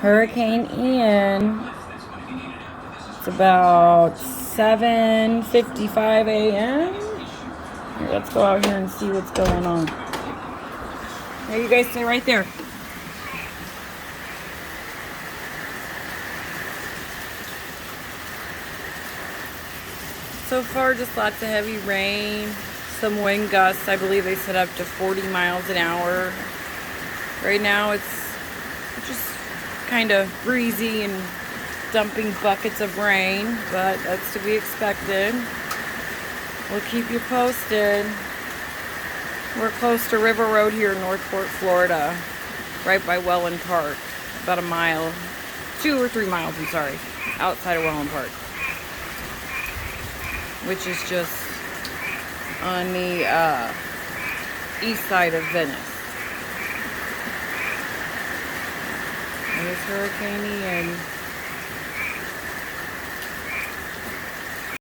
Hurricane Ian. It's about 7:55 a.m. Let's go out here and see what's going on. There, you guys stay right there. So far, just lots of heavy rain, some wind gusts. I believe they said up to 40 miles an hour. Right now, it's just kind of breezy and dumping buckets of rain, but that's to be expected. We'll keep you posted. We're close to River Road here in Northport, Florida, right by Wellen Park. About a mile, 2 or 3 miles, I'm sorry, outside of Wellen Park, which is just on the east side of Venice. There's Hurricane Ian.